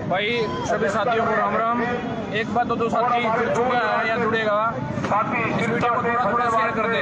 भाई सभी साथियों को राम राम। एक बात तो दो साथी जुड़ चुका है या जुड़ेगा, इस वीडियो को थोड़ा थोड़ा शेयर कर दे।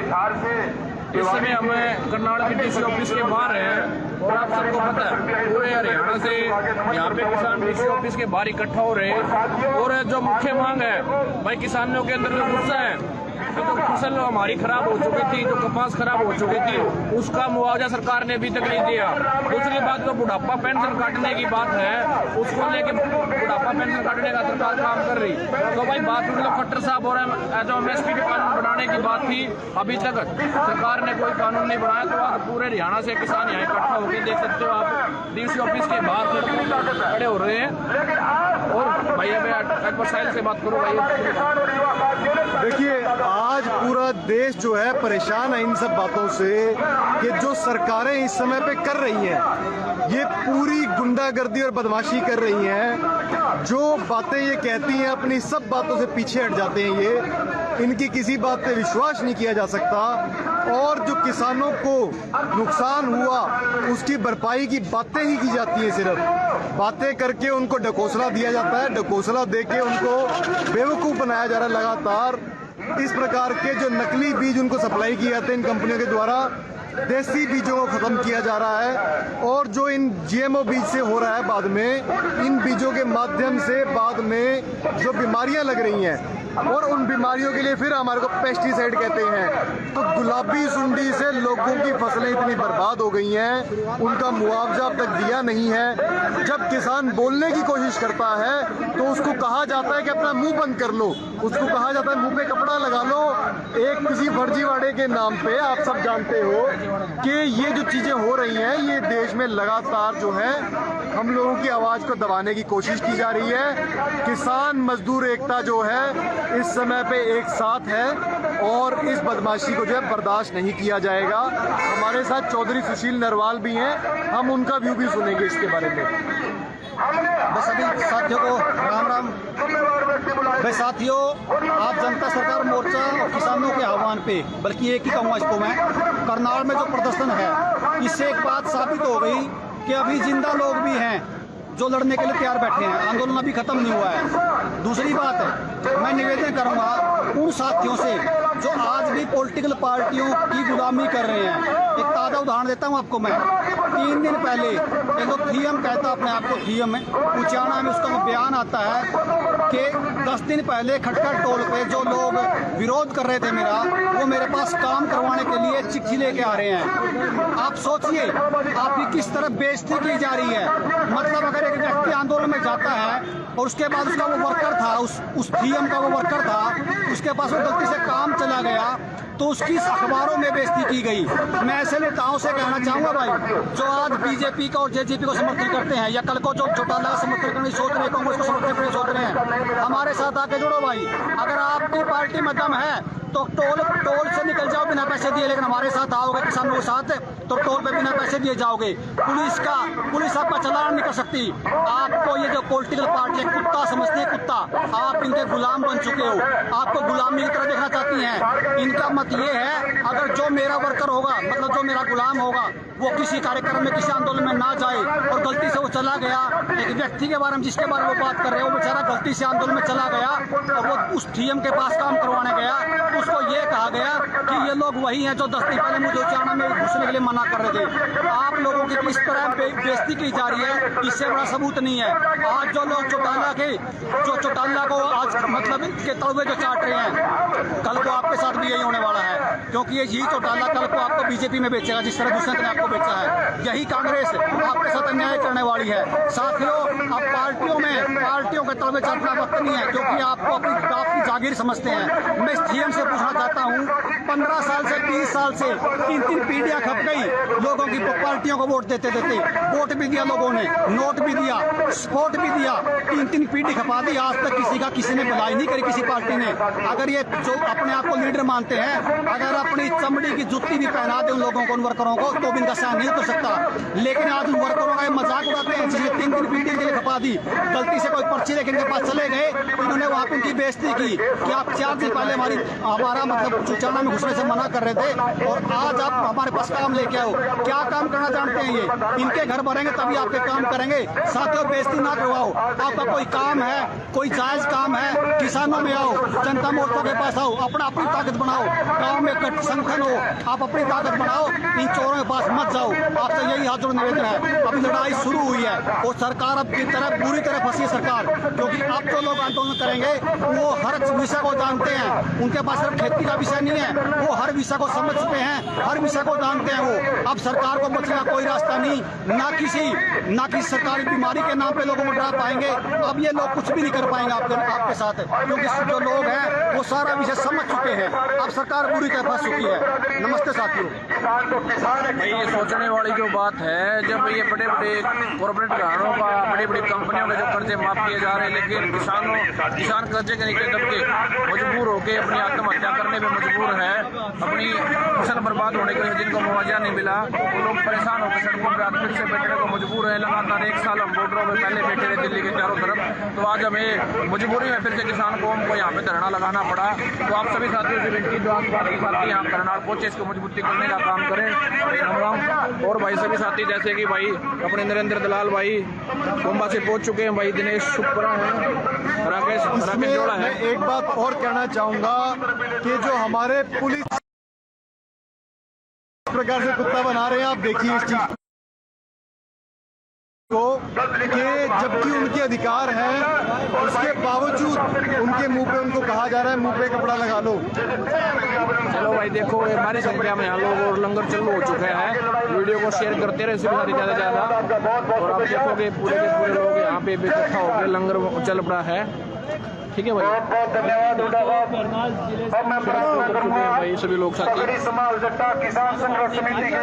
इस समय हम करनाल के डीसी ऑफिस के बाहर हैं और आप सबको पता है पूरे हरियाणा से यहाँ पे किसान डीसी ऑफिस के बाहर इकट्ठा हो रहे हैं। और जो मुख्य मांग है भाई, किसानों के अंदर जो गुस्सा है, जो फसल हमारी खराब हो चुकी थी, जो कपास खराब हो चुकी थी, उसका मुआवजा सरकार ने अभी तक नहीं दिया। दूसरी बात जो बुढ़ापा पेंशन काटने की बात है, उसको लेके बुढ़ापा पेंशन काटने का सरकार काम कर रही। तो भाई बात मतलब खट्टर साहब हो रहे हैं, जो एमएसपी के कानून बनाने की बात थी, अभी तक सरकार ने कोई कानून नहीं बनाया। तो आज पूरे हरियाणा से किसान यहाँ इकट्ठा होकर देख सकते हो आप, डीसी ऑफिस के बाहर खड़े हो रहे हैं। और भैया मैं एक बार साहिल से बात करूँ। भैया देखिए, आज पूरा देश जो है परेशान है इन सब बातों से कि जो सरकारें इस समय पे कर रही हैं, ये पूरी गुंडागर्दी और बदमाशी कर रही हैं। जो बातें ये कहती हैं अपनी सब बातों से पीछे हट जाते हैं। ये इनकी किसी बात पे विश्वास नहीं किया जा सकता। और जो किसानों को नुकसान हुआ उसकी भरपाई की बातें ही की जाती हैं, सिर्फ बातें करके उनको ढकोसला दिया जाता है। ढकोसला देके उनको बेवकूफ़ बनाया जा रहा है। लगातार इस प्रकार के जो नकली बीज उनको सप्लाई किए जाते हैं इन कंपनियों के द्वारा, देसी बीजों को खत्म किया जा रहा है। और जो इन जीएमओ बीज से हो रहा है, बाद में इन बीजों के माध्यम से बाद में जो बीमारियां लग रही हैं, और उन बीमारियों के लिए फिर हमारे को पेस्टिसाइड कहते हैं। तो गुलाबी सुंडी से लोगों की फसलें इतनी बर्बाद हो गई हैं, उनका मुआवजा अब तक दिया नहीं है। जब किसान बोलने की कोशिश करता है तो उसको कहा जाता है कि अपना मुंह बंद कर लो, उसको कहा जाता है मुंह पे कपड़ा लगा लो। एक किसी फर्जीवाड़े के नाम पे आप सब जानते हो कि ये जो चीजें हो रही हैं, ये देश में लगातार जो है हम लोगों की आवाज को दबाने की कोशिश की जा रही है। किसान मजदूर एकता जो है इस समय पे एक साथ है और इस बदमाशी को जो है बर्दाश्त नहीं किया जाएगा। हमारे साथ चौधरी सुशील नरवाल भी हैं, हम उनका व्यू भी सुनेंगे इसके बारे में। बस सभी साथियों को राम राम। भाई साथियों, आज जनता सरकार मोर्चा और किसानों के आह्वान पे, बल्कि एक ही कहूँगा इसको मैं, करनाल में जो प्रदर्शन है, इससे एक बात साबित हो गई कि अभी जिंदा लोग भी हैं जो लड़ने के लिए तैयार बैठे हैं। आंदोलन अभी खत्म नहीं हुआ है। दूसरी बात है, मैं निवेदन करूंगा उन साथियों से जो आज भी पॉलिटिकल पार्टियों की गुलामी कर रहे हैं। एक ताज़ा उदाहरण देता हूं आपको मैं। 3 दिन पहले एक तो थीएम कहता अपने आप को, थीएम में उचाना में उसका बयान आता है कि 10 दिन पहले खटखट टोल पे जो लोग विरोध कर रहे थे मेरा, वो मेरे पास काम करवाने के लिए चिट्ठी लेके आ रहे हैं। आप सोचिए आपकी किस तरह बेइज्जती की जा रही है। मतलब अगर एक व्यक्ति आंदोलन में जाता है और उसके बाद उसका वो वर्कर था, उस थीएम का वो वर्कर था, उसके पास वो गलती से काम चला गया तो उसकी अखबारों में बेइज्जती की गई। मैं ऐसे नेताओं से कहना चाहूंगा भाई, जो आज बीजेपी का और जेजेपी को समर्थन करते हैं या कल को जो चौटाला का समर्थन करने सोच रहे हैं, कांग्रेस को समर्थन करने सोच रहे हैं, हमारे साथ आके जुड़ो भाई। अगर आपकी पार्टी में दम है तो टोल से निकल जाओ बिना पैसे दिए, लेकिन हमारे साथ आओगे किसानों के साथ तो टोल पे बिना पैसे दिए जाओगे। पुलिस आपका चालान नहीं कर सकती। आपको ये जो पॉलिटिकल पार्टी कुत्ता समझती है, कुत्ता, आप इनके गुलाम बन चुके हो। आपको गुलामी की तरह देखना चाहती हैं। इनका मत ये है, अगर जो मेरा वर्कर होगा, मतलब जो मेरा गुलाम होगा, वो किसी कार्यक्रम में किसी आंदोलन में ना जाए और गलती से वो चला गया, एक व्यक्ति के बारे में जिसके बारे में वो बात कर रहे हो, वो बेचारा गलती से आंदोलन में चला गया और वो उस थीएम के पास काम करवाने गया, उसको ये कहा गया कि ये लोग वही हैं जो 10 दिन पहले मुझे उचाना में घुसने के लिए मना कर रहे थे। आप लोगों की किस तरह बेइज्जती की जा रही है, इससे बड़ा सबूत नहीं है। आज जो लोग चौटाला को आज मतलब के तलवे जो चाट रहे हैं, कल को आपके साथ भी यही होने वाला है, क्योंकि यही चौटाला कल को आपको बीजेपी में बेचेगा, जिस तरह दूसरे ने आपको बेचा है। यही कांग्रेस आपके साथ अन्याय करने वाली है। साथियों, अब पार्टियों के तलवे चाटना वक्त नहीं है, क्योंकि आपको आपकी जागीर समझते हैं। मैं इस थीएम से पूछना चाहता हूँ, 15 साल से 20 साल से 3 पीढ़ियां खप गई लोगों की पार्टियों को वोट देते वोट भी दिया लोगों ने, नोट भी दिया, स्पोर्ट भी दिया, 3 पीढ़ी खपा दी। आज तक किसी ने बुलाई नहीं करी किसी पार्टी ने। अगर ये जो अपने आप को लीडर मानते हैं, अगर अपनी चमड़ी की जुत्ती भी पहना दे उन लोगों को, उन वर्करों को, तो भी इनका सहन नहीं कर सकता। लेकिन आज उन वर्करों का मजाक उड़ाते हैं जिसने 3 दिन बीटी के लिए खपा दी, गलती से कोई पर्ची लेके इनके पास चले गए, इन्होंने वहाँ पे उनकी बेइज्जती की कि आप 4 दिन पहले हमारा मतलब चुचाना में घुसने से मना कर रहे थे और आज आप हमारे पास काम लेके आओ। क्या काम करना जानते हैं ये? इनके घर भरेंगे तभी आपके काम करेंगे। साथियों, बेइज्जती ना करवाओ। आपका कोई काम है, कोई जायज काम है, किसानों में आओ, जनता मोर्चा के पास आओ, अपनी ताकत बनाओ, गांव में संगठन हो, आप अपनी ताकत बढ़ाओ, इन चोरों के पास मत जाओ। आपसे यही हाथ जोड़ निवेदन है। अभी लड़ाई शुरू हुई है और सरकार अब की तरफ बुरी तरह फंसी है सरकार, क्योंकि अब जो लोग आंदोलन करेंगे वो हर विषय को जानते हैं। उनके पास सिर्फ खेती का विषय नहीं है, वो हर विषय को समझ चुके हैं, हर विषय को जानते हैं वो। अब सरकार को बचने का कोई रास्ता नहीं, ना किसी सरकारी बीमारी के नाम पे लोगों को डरा पाएंगे। अब ये लोग कुछ भी नहीं कर पाएंगे आपके साथ, क्योंकि जो लोग हैं वो सारा विषय समझ चुके हैं। अब सरकार पूरी तरह फंस चुकी है। नमस्ते साथियों। ये सोचने वाली जो बात है, जब ये बड़े बड़े कॉर्पोरेट घरानों का, बड़ी बड़ी कंपनियों के जो कर्जे माफ किए जा रहे हैं, लेकिन किसान कर्जे के नीचे दब के मजबूर होकर अपनी आत्महत्या करने में मजबूर है। अपनी फसल बर्बाद होने के लिए जिनको मुआवजा नहीं मिला, वो लोग परेशान होकर सड़कों पर फिर से बैठने को मजबूर है। लगातार 1 साल हम बॉर्डरों में पहले बैठे रहे दिल्ली के चारों तरफ, तो आज हमें मजबूरी में फिर से किसान कौम को यहाँ पे धरना लगाना पड़ा। तो आप सभी साथियों से विनती, जो आतंकवादी साथी यहाँ करनाल पहुंचे, इसको मजबूती करने का काम करें। राम और भाई सभी साथी, जैसे कि भाई अपने नरेंद्र दलाल भाई कोम्बा से पहुंच चुके हैं, भाई दिनेश शुक्रा है, राकेश जोड़ा है। एक बात और कहना चाहूंगा कि जो हमारे पुलिस प्रकार से कुत्ता बना रहे हैं, आप देखिए इस चीज को कि जबकि उनके अधिकार हैं, उसके बावजूद उनके मुंह पे उनको कहा जा रहा है मुंह पे कपड़ा लगा लो। चलो भाई, देखो हमारी संख्या में यहाँ लोग और लंगर चालू हो चुके हैं। वीडियो को शेयर करते रहे ज़्यादा से ज़्यादा, और आप देखोगे पूरे के पूरे लोग यहाँ पे इकट्ठा होकर लंगर चल पड़ा है। ठीक है भाई, भाई सभी लोग साथी किसान संघर्ष समिति के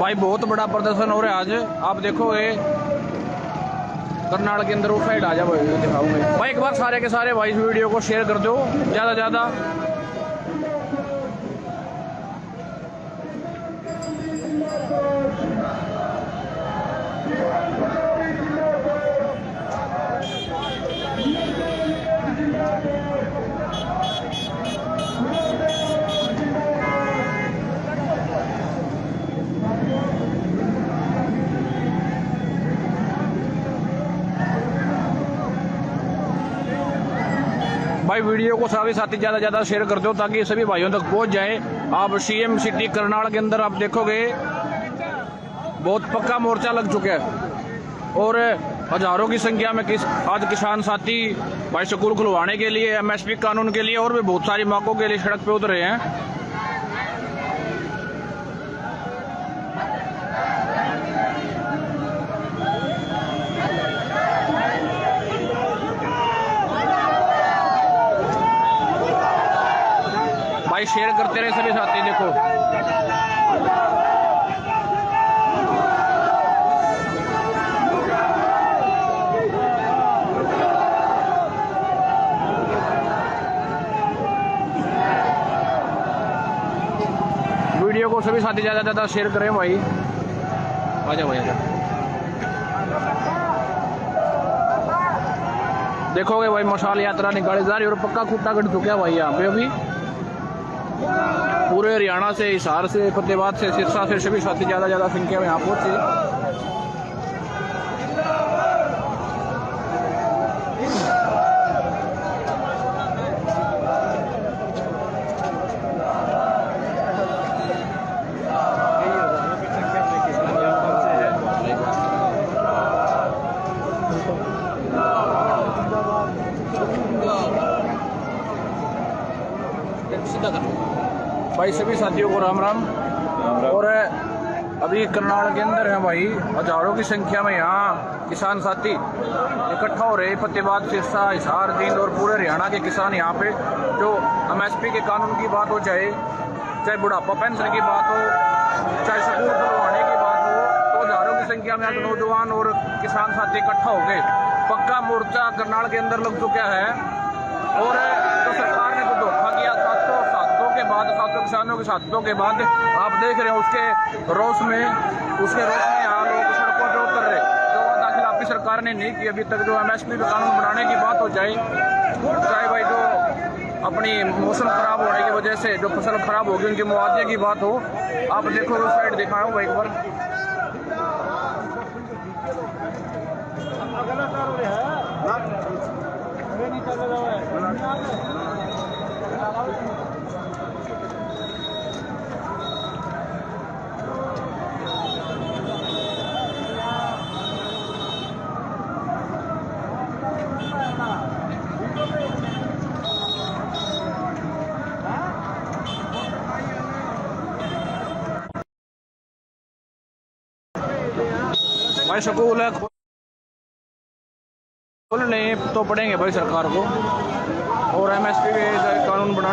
भाई बहुत बड़ा प्रदर्शन हो रहा है आज। आप देखोगे करनाल के अंदर उस साइड आ जाओ भाई, दिखाऊंगे भाई। एक बार सारे के सारे भाई इस वीडियो को शेयर कर दो ज़्यादा ज़्यादा। भाई वीडियो को सभी साथी ज़्यादा ज़्यादा शेयर कर दो ताकि सभी भाइयों तक पहुंच जाए। आप सीएम सिटी करनाल के अंदर आप देखोगे बहुत पक्का मोर्चा लग चुका है और हजारों की संख्या में आज किसान साथी भाई स्कूल खुलवाने के लिए, एमएसपी कानून के लिए और भी बहुत सारी मांगों के लिए सड़क पे उतरे हैं। भाई शेयर करते रहे सभी साथी। देखो वीडियो को सभी साथी ज़्यादा ज़्यादा शेयर करें भाई। आजा भाई आजा। देखोगे भाई मशाल यात्रा निकाली जा रही है और पक्का खूटा कट चुका है भाई यहाँ पे। अभी पूरे हरियाणा से, हिसार से, फतेहाबाद से, सिरसा से सभी साथी ज़्यादा ज़्यादा संख्या में यहाँ पहुँचे। भाई सभी साथियों को राम राम। और अभी करनाल के अंदर है भाई हजारों की संख्या में यहाँ किसान साथी इकट्ठा हो रहे। फतेहाबाद, सिरसा, हिसार, जींद और पूरे हरियाणा के किसान यहाँ पे, जो एमएसपी के कानून की बात हो चाहे चाहे बुढ़ापा पेंशन की बात हो, चाहे स्कूल खुलवाने की बात हो, तो हजारों की संख्या में आज नौजवान और किसान साथी इकट्ठा हो गए। पक्का मोर्चा करनाल के अंदर लग चुका है और तो सरकार ने तो धोखा किया। सातों के बाद, सातों किसानों के सातों के बाद आप देख रहे हो उसके रोष में यहाँ लोग सड़कों पर उतर रहे। जो वादा खिलाफी सरकार ने नहीं की अभी तक, जो MSP पे कानून बनाने की बात हो जाए, चाहे भाई जो अपनी मौसम खराब होने की वजह से जो फसल खराब होगी उनके मुआवजे की बात हो, आप देखो उस साइड दिखाओ भाई एक बार। भाई स्कूल है खोलने तो पड़ेंगे भाई सरकार को, और MSP के कानून बना।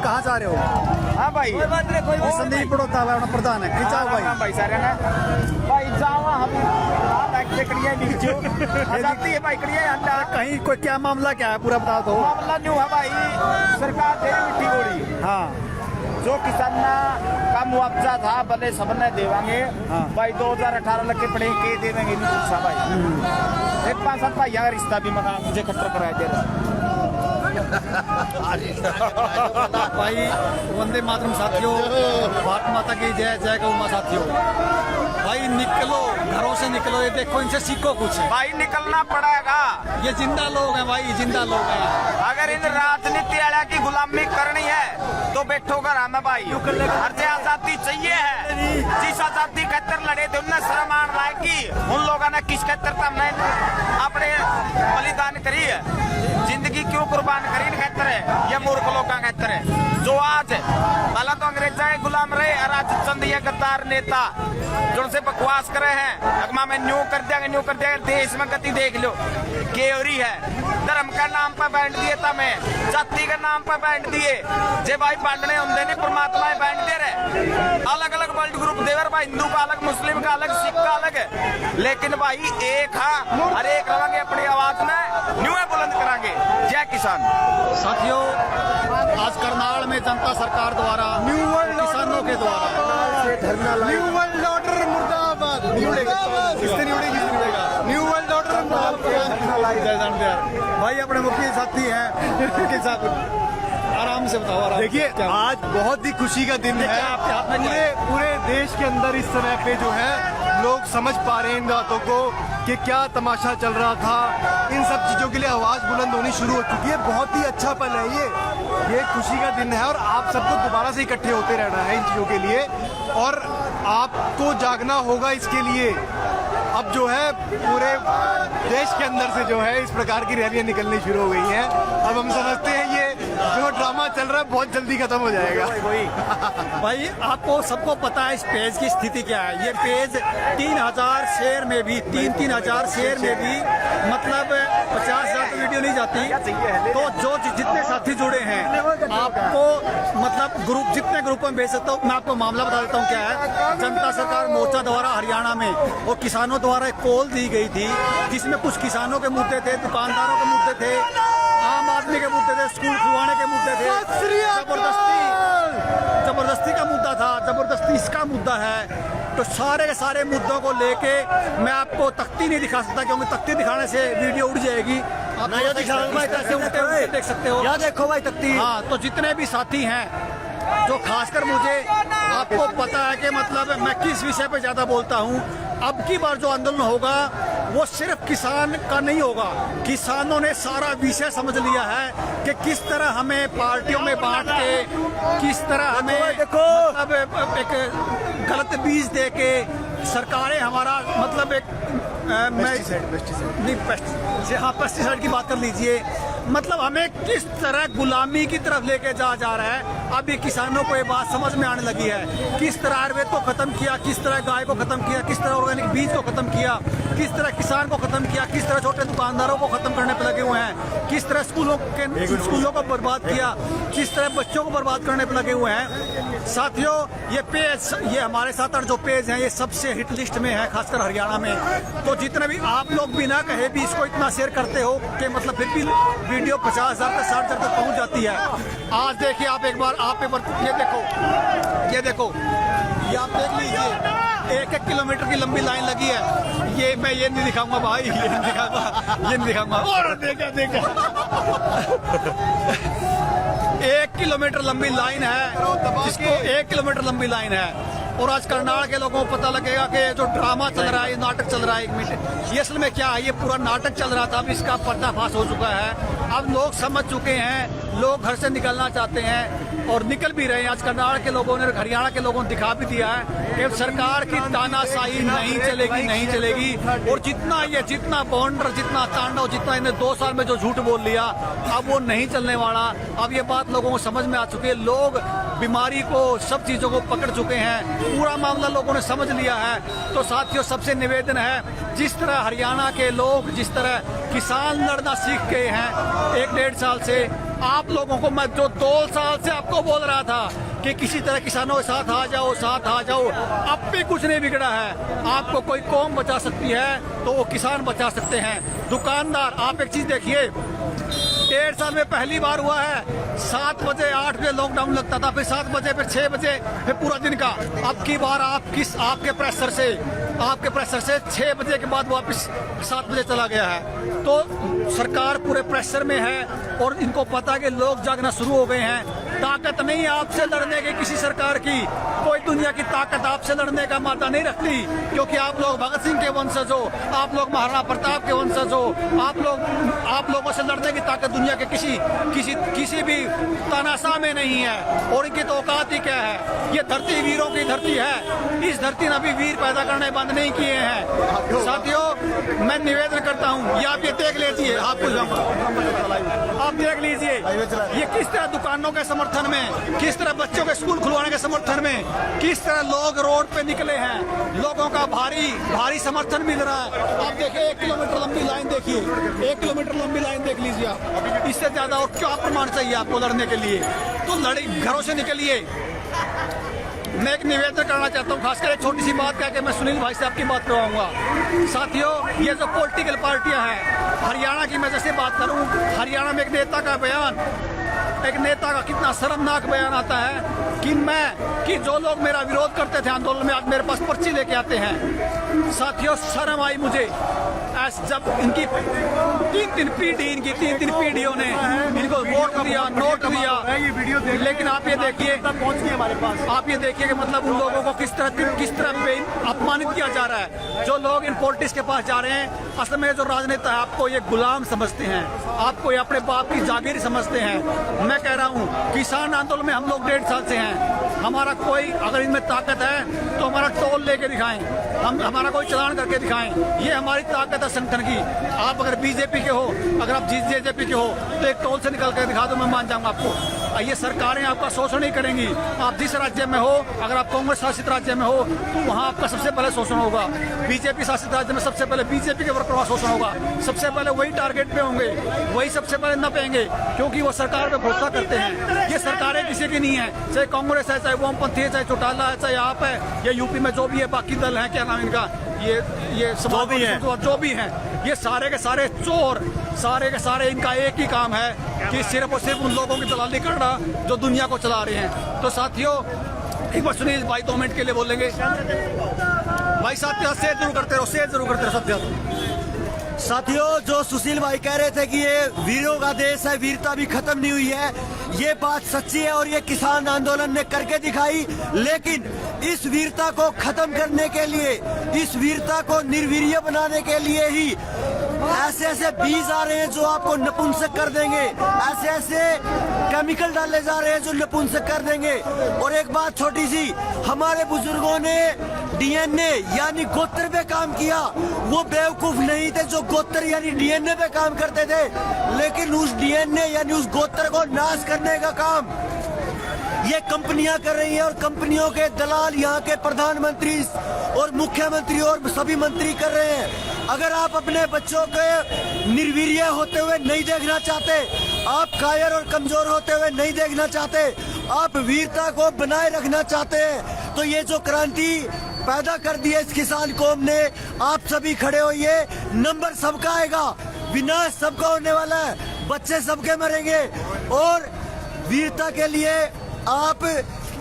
कहाँ जा रहे हो? हाँ भाई संदीप पड़ोता है प्रधान है, खिंचाओ भाई। भाई सारे ना भाई जावा हम आजादी है भाई कहीं कोई क्या मामला क्या है पूरा बता दो। मामला न्यू है भाई, सरकार दे मिट्टी गोली। हाँ, जो किसान का मुआवजा था भले सबने देवांगे। हाँ। भाई 2018 लग के पड़े के दे देंगे नहीं पूछा भाई। एक 5-7 भाई यहाँ रिश्ता भी मका मुझे खट्टर कराया दे रहे। भाई वंदे मातरम साथियों, भारत माता की जय, जय गौ मां साथियों। भाई निकलो, घरों से निकलो, ये देखो इनसे सीखो कुछ। भाई निकलना पड़ेगा, ये जिंदा लोग हैं भाई, जिंदा लोग हैं। अगर इन राजनीति वाला की गुलामी करनी है तो बैठो घर हमें भाई। हर से आजादी चाहिए है, जिस आजादी खतर लड़े थे उनने शर्म आन लायकी उन लोगों ने किस खतर हमने अपने बलिदान करी है, जिंदगी क्यों कुर्बान करी खतर है, ये मूर्ख लोग का खतर है। जो आज पहले तो अंग्रेजा के गुलाम रहे और आज चंद ये गद्दार नेता जो उनसे बकवास करे हैं, अगमा में न्यू कर दिया देश में गति देख लो केवरी है। धर्म का नाम पर बैंड दिए था मैं, जाति के नाम पर बैंड दिए जे भाई बांटने होंगे नहीं, परमात्मा बैंड दे रहे। अलग अलग वर्ल्ड ग्रुप देवर भाई, हिंदू का अलग, मुस्लिम का अलग, सिख का अलग है, लेकिन भाई एक हाँ हर एक रवांगे अपनी आवाज में न्यू बुलंद करांगे। जय किसान। साथियों, आज करनाल में जनता सरकार द्वारा किसानों के द्वारा न्यू वर्ल्ड ऑर्डर मुर्दाबाद, नहीं उड़ेगा, इससे नहीं उड़ेगी, न्यू वर्ल्ड ऑर्डर मुर्दाबाद। भाई अपने मुख्य साथी हैं, उनके साथ आराम से बताओ। देखिए आज बहुत ही खुशी का दिन है, पूरे देश के अंदर इस समय पे जो है लोग समझ पा रहे हैं इन बातों को कि क्या तमाशा चल रहा था। इन सब चीजों के लिए आवाज बुलंद होनी शुरू हो चुकी है। बहुत ही अच्छा पल है ये खुशी का दिन है और आप सबको दोबारा से इकट्ठे होते रहना है इन चीजों के लिए, और आपको जागना होगा इसके लिए। अब जो है पूरे देश के अंदर से जो है इस प्रकार की रैलियां निकलनी शुरू हो गई हैं। अब हम समझते हैं ये जो ड्रामा चल रहा है बहुत जल्दी खत्म हो जाएगा। भाई आपको सबको पता है इस पेज की स्थिति क्या है। ये पेज 3000 शेयर में भी 3-3000 शेयर में भी मतलब 50,000 तो वीडियो नहीं जाती। तो जो जितने साथी जुड़े हैं आपको मतलब ग्रुप जितने ग्रुपों में भेज सकता हूँ। मैं आपको मामला बता देता हूँ क्या है। जनता सरकार मोर्चा द्वारा हरियाणा में और किसानों द्वारा एक कॉल दी गई थी जिसमें कुछ किसानों के मुद्दे थे, दुकानदारों के मुद्दे थे, आम आदमी के मुद्दे थे, स्कूल खुलवाने के मुद्दे थे, जबरदस्ती का मुद्दा था, जबरदस्ती इसका मुद्दा है। तो सारे के सारे मुद्दों को लेके मैं आपको तख्ती नहीं दिखा सकता क्योंकि तख्ती दिखाने से वीडियो उड़ जाएगी। आप कैसे उल्टे देख सकते हो, या देखो भाई तख्ती। हाँ, तो जितने भी साथी हैं जो खासकर मुझे आपको पता है कि मतलब मैं किस विषय पे ज्यादा बोलता हूँ। अब की बार जो आंदोलन होगा वो सिर्फ किसान का नहीं होगा। किसानों ने सारा विषय समझ लिया है कि किस तरह हमें पार्टियों में बांट के, किस तरह हमें मतलब एक गलत बीज दे के सरकारें हमारा मतलब एक पेस्टिसाइड की बात कर लीजिए, मतलब हमें किस तरह गुलामी की तरफ लेके जा रहा है। अब ये किसानों को ये बात समझ में आने लगी है। किस तरह आयुर्वेद को खत्म किया, किस तरह गाय को खत्म किया, किस तरह ऑर्गेनिक बीज को खत्म किया, किस तरह किसान को खत्म किया, किस तरह छोटे दुकानदारों को खत्म करने पे लगे हुए हैं, किस तरह स्कूलों को बर्बाद किया, किस तरह बच्चों को बर्बाद करने पे लगे हुए हैं। साथियों, ये पेज, ये हमारे 7-8 जो पेज हैं, ये सबसे हिट लिस्ट में है, खासकर हरियाणा में। तो जितने भी आप लोग बिना कहे भी इसको इतना शेयर करते हो कि मतलब फिर भी वीडियो 50,000 तक 60,000 तक पहुंच जाती है। आज देखिए, आप एक बार ये देखो, ये आप देख लीजिए, 1-1 किलोमीटर की लंबी लाइन लगी है। ये मैं ये नहीं दिखाऊंगा भाई, ये नहीं दिखाऊंगा। और देखा 1 किलोमीटर लंबी लाइन है, जिसको 1 किलोमीटर लंबी लाइन है। और आज करनाल के लोगों को पता लगेगा कि जो ड्रामा चल रहा है, ये नाटक चल रहा है, 1 मिनट, ये असल में क्या है, ये पूरा नाटक चल रहा था। अब इसका पर्दाफाश हो चुका है। अब लोग समझ चुके हैं, लोग घर से निकलना चाहते हैं और निकल भी रहे हैं। आज करनाल के लोगों ने, हरियाणा के लोगों ने दिखा भी दिया है कि सरकार की तानाशाही नहीं चलेगी। और जितना बॉन्डर, जितना तांडव, जितना इन्हें 2 साल में जो झूठ बोल लिया, अब वो नहीं चलने वाला। अब ये बात लोगों को समझ में आ चुकी है। लोग बीमारी को, सब चीजों को पकड़ चुके हैं। पूरा मामला लोगों ने समझ लिया है। तो साथियों, सबसे निवेदन है, जिस तरह हरियाणा के लोग, जिस तरह किसान लड़ना सीख गए हैं 1-1.5 साल से, आप लोगों को मैं जो 2 साल से आपको बोल रहा था कि किसी तरह किसानों के साथ आ जाओ, अब भी कुछ नहीं बिगड़ा है। आपको कोई कौम बचा सकती है तो वो किसान बचा सकते हैं। दुकानदार, आप एक चीज देखिए, 1.5 साल में पहली बार हुआ है 7 बजे 8 बजे लॉकडाउन लगता था, फिर 7 बजे, फिर 6 बजे, फिर पूरा दिन का। अब की बार आपके प्रेशर से 6 बजे के बाद वापस 7 बजे चला गया है। तो सरकार पूरे प्रेशर में है और इनको पता है कि लोग जागना शुरू हो गए हैं। ताकत नहीं आपसे लड़ने की किसी सरकार की, कोई दुनिया की ताकत आपसे लड़ने का मादा नहीं रखती, क्योंकि आप लोग भगत सिंह के वंशज हो, आप लोग महाराणा प्रताप के वंशज हो। आप लोगों से लड़ने की ताकत दुनिया के किसी भी तानाशाह में नहीं है। और इनकी तो औकात ही क्या है। ये धरती वीरों की धरती है। इस धरती ने अभी वीर पैदा करने बंद नहीं किए हैं। साथियों, मैं निवेदन करता हूँ, ये आप ये देख लीजिए, आप देख लीजिए, ये किस तरह दुकानों के समर्थन में, किस तरह बच्चों के स्कूल खुलवाने के समर्थन में, किस तरह लोग रोड पे निकले हैं। लोगों का भारी समर्थन मिल रहा है। आप देखिए, 1 किलोमीटर लंबी लाइन देखिए, 1 किलोमीटर लंबी लाइन देख लीजिए आप। इससे ज्यादा और क्या प्रमाण चाहिए आपको लड़ने के लिए? तो घरों से निकलिए। मैं एक निवेदन करना चाहता हूँ, खासकर एक छोटी सी बात कह के मैं सुनील भाई से आपकी बात करवाऊंगा। साथियों, ये जो पॉलिटिकल पार्टियां हैं, हरियाणा की मैं जैसे बात करूं, हरियाणा में एक नेता का कितना शर्मनाक बयान आता है कि जो लोग मेरा विरोध करते थे आंदोलन में, आज मेरे पास पर्ची लेके आते हैं। साथियों, शर्म आई मुझे जब इनकी 3 पीढ़ियों ने इनको वोट दिया, नोट दिया। लेकिन आप ये देखिए, आप ये देखिए कि मतलब उन लोगों को किस तरह अपमानित किया जा रहा है। जो लोग इन पॉलिटिक्स के पास जा रहे हैं, असल में जो राजनेता है आपको ये गुलाम समझते हैं, आपको ये अपने बाप की जागीर समझते हैं। मैं कह रहा हूँ, किसान आंदोलन में हम लोग 1.5 साल से हैं। हमारा कोई अगर इनमें ताकत है तो हमारा टोल लेके दिखाएं, हमारा कोई चलान करके दिखाएं। ये हमारी ताकत है संगठन की। आप अगर बीजेपी के हो, अगर आप जेजेपी के हो, तो एक टोल से निकल कर दिखा दो, मैं मान जाऊंगा आपको। ये सरकारें आपका शोषण नहीं करेंगी। आप जिस राज्य में हो, अगर आप कांग्रेस शासित राज्य में हो, तो वहाँ आपका सबसे पहले शोषण होगा। बीजेपी शासित राज्य में सबसे पहले बीजेपी के वर्करों का शोषण होगा। सबसे पहले वही टारगेट पे होंगे, वही सबसे पहले नपेंगे, क्योंकि वो सरकार पे भरोसा करते हैं। ये सरकारें किसी की नहीं है, चाहे कांग्रेस है, चाहे वामपंथी है, चाहे चौटाला है, चाहे आप है, या यूपी में जो भी है, बाकी दल है, क्या नाम इनका, ये जो भी है, ये सारे के सारे चोर, सारे के सारे इनका एक ही काम है कि सिर्फ और सिर्फ उन लोगों की दलाली करना जो दुनिया को चला रहे हैं। तो साथियों, एक बार सुनील भाई 2 मिनट के लिए बोलेंगे। भाई साथियों, शेयर जरूर करते रहो। साथियों, जो सुशील भाई कह रहे थे कि ये वीरों का देश है, वीरता भी खत्म नहीं हुई है, ये बात सच्ची है और ये किसान आंदोलन ने करके दिखाई। लेकिन इस वीरता को खत्म करने के लिए, इस वीरता को निर्वीर्य बनाने के लिए ही ऐसे ऐसे बीज आ रहे हैं जो आपको नपुंसक कर देंगे, ऐसे ऐसे केमिकल डाले जा रहे हैं जो नपुंसक कर देंगे। और एक बात छोटी सी, हमारे बुजुर्गों ने डीएनए यानी गोत्र पे काम किया। वो बेवकूफ नहीं थे जो गोत्र यानी डीएनए पे काम करते थे, लेकिन उस डीएनए यानी उस गोत्र को नाश करने का काम ये कंपनियां कर रही हैं और कंपनियों के दलाल यहाँ के प्रधानमंत्री और मुख्यमंत्री और सभी मंत्री कर रहे हैं। अगर आप अपने बच्चों के निर्वीर्य होते हुए नहीं देखना चाहते, आप कायर और कमजोर होते हुए नहीं देखना चाहते, आप वीरता को बनाए रखना चाहते हैं, तो ये जो क्रांति पैदा कर दी है इस किसान कौम ने, आप सभी खड़े होइए। नंबर सबका आएगा, विनाश सबका होने वाला है, बच्चे सबके मरेंगे। और वीरता के लिए आप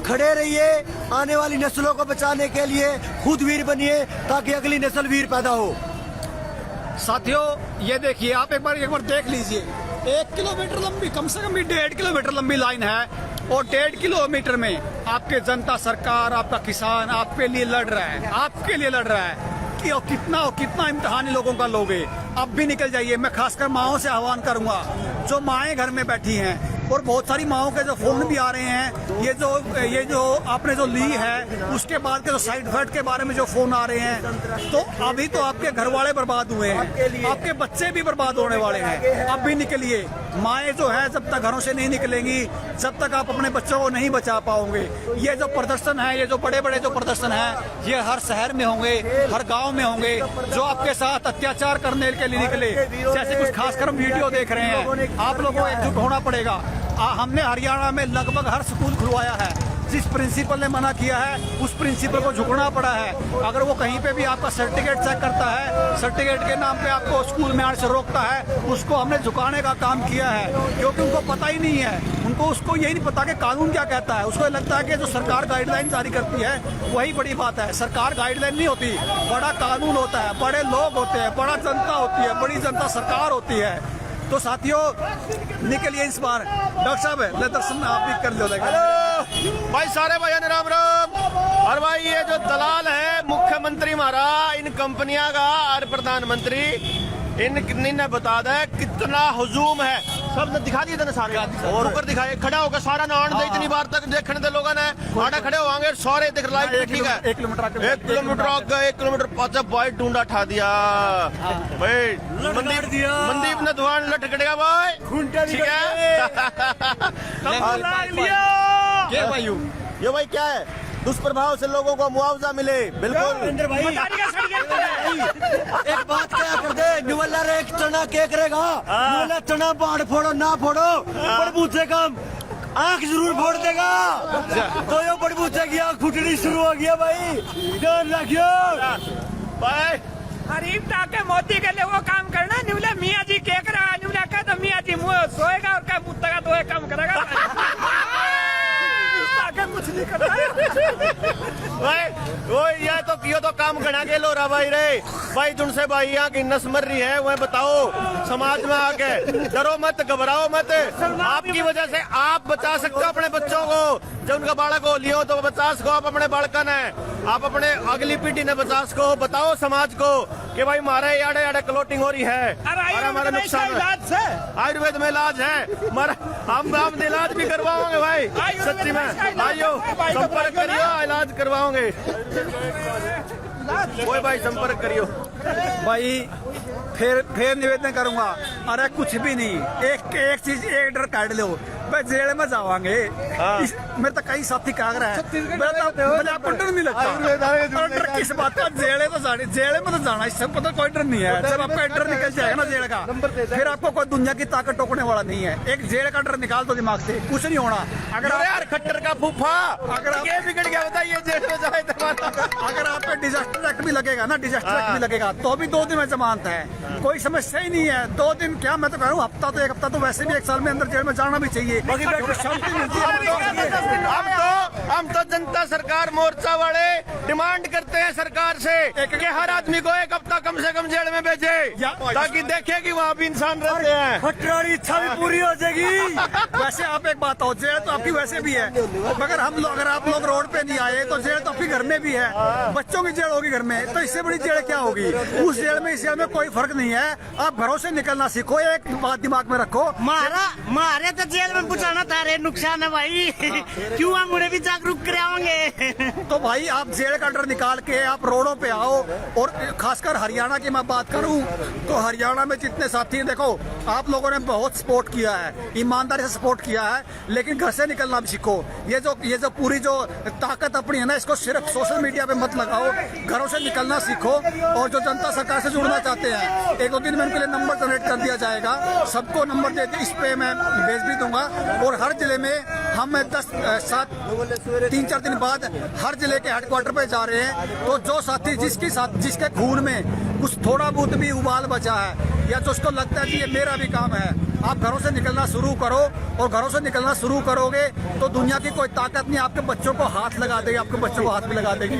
खड़े रहिए, आने वाली नस्लों को बचाने के लिए खुद वीर बनिए ताकि अगली नस्ल वीर पैदा हो। साथियों, ये देखिए, आप एक बार देख लीजिए, 1 किलोमीटर लंबी, कम से कम भी 1.5 किलोमीटर लंबी लाइन है और 1.5 किलोमीटर में आपके जनता सरकार, आपका किसान आपके लिए लड़ रहा है, आपके लिए लड़ रहा है कि और कितना इम्तिहान लोगों का लोगे। अब भी निकल जाइए। मैं खासकर माओं से आह्वान करूंगा, जो माएँ घर में बैठी हैं, और बहुत सारी माओं के जो फोन भी आ रहे हैं, ये जो आपने जो ली है उसके बाद के जो साइड इफेक्ट के बारे में जो फोन आ रहे हैं, तो अभी तो आपके घर वाले बर्बाद हुए हैं, आपके बच्चे भी बर्बाद होने वाले हैं। अब भी निकलिए। माएँ जो है जब तक घरों से नहीं निकलेंगी, जब तक आप अपने बच्चों को नहीं बचा पाओगे। ये जो प्रदर्शन है, ये जो बड़े बड़े जो प्रदर्शन है, ये हर शहर में होंगे, हर गाँव में होंगे। जो आपके साथ अत्याचार करने के लिए निकले, जैसे कुछ खासकर हम वीडियो देख रहे हैं, आप लोगों को एकजुट होना पड़ेगा। हमने हरियाणा में लगभग हर स्कूल खुलवाया है। जिस प्रिंसिपल ने मना किया है उस प्रिंसिपल को झुकना पड़ा है। अगर वो कहीं पे भी आपका सर्टिफिकेट चेक करता है, सर्टिफिकेट के नाम पे आपको स्कूल में आने से रोकता है, उसको हमने झुकाने का काम किया है, क्योंकि उनको पता ही नहीं है। उसको यही नहीं पता कि कानून क्या कहता है। उसको लगता है कि जो सरकार गाइडलाइन जारी करती है वही बड़ी बात है। सरकार गाइडलाइन नहीं होती, बड़ा कानून होता है, बड़े लोग होते हैं, बड़ा जनता होती है, बड़ी जनता सरकार होती है। तो साथियों, निकलिए इस बार। डॉक्टर साहब ले दर्शन आप भी कर लो। भाई सारे भाई राम राम। और भाई ये जो दलाल है मुख्यमंत्री हमारा, इन कंपनियां का और प्रधानमंत्री, इनने बता दे कितना हुजूम है। सब ने दिखा दिए थे सारे, और ऊपर दिखाए, खड़ा होकर सारा नान दे, इतनी बार तक देखने दे लोगों ने आड़ा खड़े होंगे सारे दिख रहा है। ठीक है, 1 किलोमीटर आगे, 1 किलोमीटर पाचा भाई ढूंढा ठा दिया भाई। मनदीप ने धुआं लटक गया भाई, ठीक है। ये भाई क्या है, दुष्प्रभाव से लोगों को मुआवजा मिले, बिल्कुल। एक बात क्या कर दे, निवल्ला रे चना के करेगा, निवल्ला चना बाढ़ फोड़ो ना फोड़ो, बड़बूचे का आंख जरूर फोड़ देगा। तो ये बड़बूचे की आंख फूटनी शुरू हो गया भाई, ध्यान रखियो भाई। गरीब ताके मोदी के लिए वो काम करना, निवला मियाँ जी के करा, निवला का तो मियाँ जी मुँह सोएगा और क्या मुत्ता का तो काम करेगा। कुछ नहीं करता भाई वो ये तो काम गणा के लो रहा भाई रे भाई। जिनसे भाई यहाँ की नस मर रही है वह बताओ समाज में आके, डरो मत, घबराओ मत। आपकी वजह से आप बचा सकते हो अपने बच्चों को। जब उनका बालक हो लियो तो बचा सको आप अपने बालकन है, आप अपने अगली पीढ़ी ने बचा सको। बताओ समाज को कि भाई हमारे याडे याडे क्लोटिंग हो रही है, हमारा नुकसान है। आयुर्वेद में इलाज है, हम इलाज भी करवाओगे भाई, सच्ची में। आइयो संपर्क करियो, इलाज करवाओगे। कोई भाई संपर्क करियो भाई। फिर निवेदन करूंगा, अरे कुछ भी नहीं, एक चीज, एक डर काट लो भाई, जेल में जावांगे। मेरे तो कई साथी काग रहा है, मुझे आपको डर नहीं लगता। डर किस बात का, जेल में तो जाना, इससे पता कोई डर नहीं है। जब आपका डर निकल जाएगा ना जेल का, फिर आपको कोई दुनिया की ताकत टोकने वाला नहीं है। एक जेल का डर निकाल दो दिमाग से, कुछ नहीं होना। अगर यार खट्टर का फूफा, अगर ये बिगड़ गया बताइए जेल में जाए तो अगर आप पे डिजास्टर एक्ट भी लगेगा ना, डिजास्टर एक्ट भी लगेगा तो भी 2 दिन में जमानत है, कोई समस्या ही नहीं है। 2 दिन क्या, मैं तो कह रहा हूँ हफ्ता तो 1 हफ्ता तो वैसे भी 1 साल में अंदर जेल में जाना भी चाहिए। शांति मिलती है। हम तो जनता सरकार मोर्चा वाले डिमांड करते हैं सरकार से कि हर आदमी को एक हफ्ता कम से कम जेल में भेजे, ताकि देखे कि वहाँ भी इंसान रहते हैं। फटरारी इच्छा भी पूरी हो जाएगी। वैसे आप एक बात हो, जेल तो आपकी वैसे भी है, मगर अगर आप लोग रोड पे नहीं आए तो जेल तो आपके घर में भी है। बच्चों की जेल होगी घर में, तो इससे बड़ी जेल क्या होगी? उस जेल में इस जेल में कोई फर्क नहीं है। आप घरों से निकलना सीखो, एक बात दिमाग में रखो। मारे तो जेल में पहुंचाना तारे नुकसान है भाई। क्यों हम उन्हें भी जागरूक कराएंगे? तो भाई आप जेल का डर निकाल के आप रोडों पे आओ। और खासकर हरियाणा की मैं बात करूं तो हरियाणा में जितने साथी हैं, देखो आप लोगों ने बहुत सपोर्ट किया है, ईमानदारी से सपोर्ट किया है, लेकिन घर से निकलना भी सीखो। ये जो पूरी जो ताकत अपनी है ना, इसको सिर्फ सोशल मीडिया पे मत लगाओ, घरों से निकलना सीखो। और जो जनता सरकार से जुड़ना चाहते हैं, 1-2 दिन में उनके लिए नंबर जनरेट कर दिया जाएगा, सबको नंबर दे इस पे मैं भेज भी दूंगा। और हर जिले में हम 3-4 दिन बाद हर जिले के हेडक्वार्टर पे जा रहे हैं। तो जो साथी जिसके खून में कुछ थोड़ा बहुत भी उबाल बचा है, या जो उसको लगता है कि ये मेरा भी काम है, आप घरों से निकलना शुरू करो। और घरों से निकलना शुरू करोगे तो दुनिया की कोई ताकत नहीं आपके बच्चों को हाथ लगा देगी, आपके बच्चों को हाथ भी लगा देगी।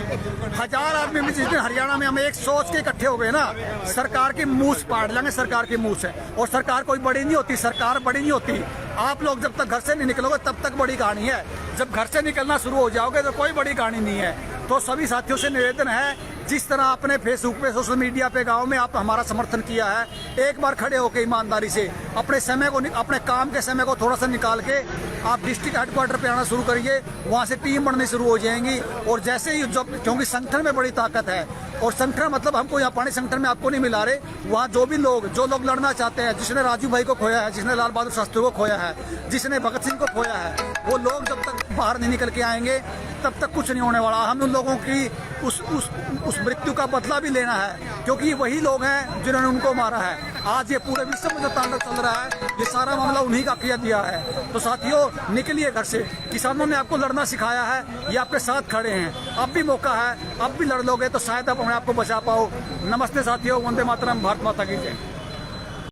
1000 आदमी भी जिस दिन हरियाणा में हम एक सोच के इकट्ठे हो गए ना, सरकार की मूछ पाड़ लेंगे। सरकार की मूछ है, और सरकार कोई बड़ी नहीं होती, सरकार बड़ी नहीं होती। आप लोग जब तक घर से नहीं निकलोगे तब तक बड़ी कहानी है, जब घर से निकलना शुरू हो जाओगे तो कोई बड़ी कहानी नहीं है। तो सभी साथियों से निवेदन है, जिस तरह आपने फेसबुक पे, सोशल मीडिया पे, गांव में आप हमारा समर्थन किया है, एक बार खड़े होकर ईमानदारी से अपने काम के समय को थोड़ा सा निकाल के आप डिस्ट्रिक्ट हेडक्वार्टर पे आना शुरू करिए। वहां से टीम बननी शुरू हो जाएंगी। और जैसे ही क्योंकि संगठन में बड़ी ताकत है, और संगठन मतलब हमको यहाँ पानी संगठन में आपको नहीं मिला रहे, वहाँ जो लोग लड़ना चाहते हैं, जिसने राजू भाई को खोया है, जिसने लाल बहादुर शास्त्री को खोया है, जिसने भगत सिंह को खोया है, वो लोग जब तक बाहर नहीं निकल के आएंगे तब तक कुछ नहीं होने वाला। हम उन लोगों की उस मृत्यु का बदला भी लेना है, क्योंकि वही लोग हैं जिन्होंने उनको मारा है। आज ये पूरे विश्व में जो तांडव चल रहा है, ये सारा मामला उन्हीं का किया दिया है। तो साथियों, निकलिए घर से। किसानों ने आपको लड़ना सिखाया है, ये आपके साथ खड़े हैं। अब भी मौका है, अब भी लड़ लोगे तो शायद आप अपने आप को बचा पाओ। नमस्ते साथियों, वंदे मातरम, भारत माता की जय।